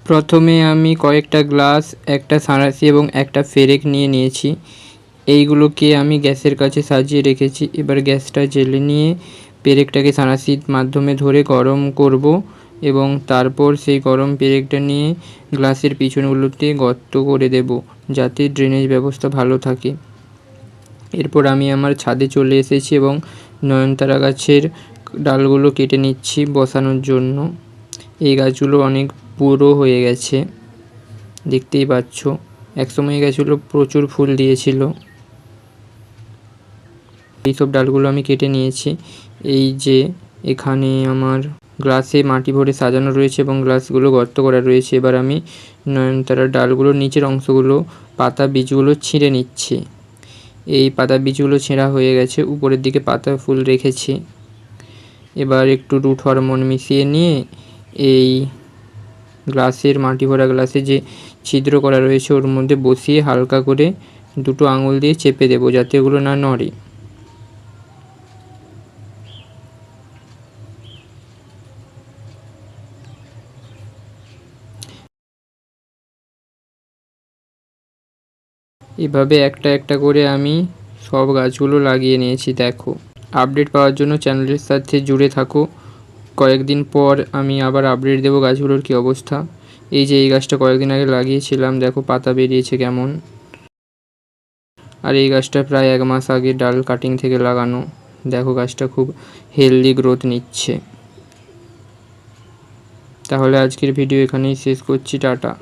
প্রথমে আমি কয়েকটা গ্লাস, একটা সাঁড়াশি এবং একটা পেরেক নিয়ে নিয়েছি। এইগুলোকে আমি গ্যাসের কাছে সাজিয়ে রেখেছি। এবার গ্যাসটা জ্বেলে নিয়ে পেরেকটাকে সাঁড়াশির মাধ্যমে ধরে গরম করব এবং তারপর সেই গরম পেরেকটা নিয়ে গ্লাসের পিছনগুলোতে গর্ত করে দেব, যাতে ড্রেনেজ ব্যবস্থা ভালো থাকে। এরপর আমি আমার ছাদে চলে এসেছি এবং নয়নতারা গাছের ডালগুলো কেটে নিচ্ছি বসানোর জন্য। এই গাছগুলো অনেক বুড়ো হয়ে গেছে, দেখতেই পাচ্ছ। একসময় এই গাছগুলো প্রচুর ফুল দিয়েছিল। এইসব ডালগুলো আমি কেটে নিয়েছি। এই যে এখানে আমার গ্লাসে মাটি ভরে সাজানো রয়েছে এবং গ্লাসগুলো গর্ত করা রয়েছে। এবার আমি নয়নতারার ডালগুলোর নিচের অংশগুলো, পাতা বীজগুলো ছিঁড়ে নিচ্ছি। এই পাতা বীজগুলো ছেঁড়া হয়ে গেছে, উপরের দিকে পাতা ফুল রেখেছি। এবার একটু রুট হরমোন মিশিয়ে নিয়ে এই গ্লাসের, মাটি ভরা গ্লাসে যে ছিদ্র করা রয়েছে ওর মধ্যে বসিয়ে হালকা করে দুটো আঙুল দিয়ে চেপে দেবো, যাতে ওগুলো না নড়ে। এভাবে একটা একটা করে আমি সব গাছগুলো লাগিয়ে নিয়েছি। দেখো, আপডেট পাওয়ার জন্য চ্যানেলের সাথে জুড়ে থাকো। কয়েকদিন পর আমি আবার আপডেট দেবো গাছগুলোর কী অবস্থা। এই যে এই গাছটা কয়েকদিন আগে লাগিয়েছিলাম, দেখো পাতা বেরিয়েছে কেমন। আর এই গাছটা প্রায় 1 মাস আগে ডাল কাটিং থেকে লাগানো। দেখো গাছটা খুব হেলদি গ্রোথ নিচ্ছে। তাহলে আজকের ভিডিও এখানেই শেষ করছি। টাটা।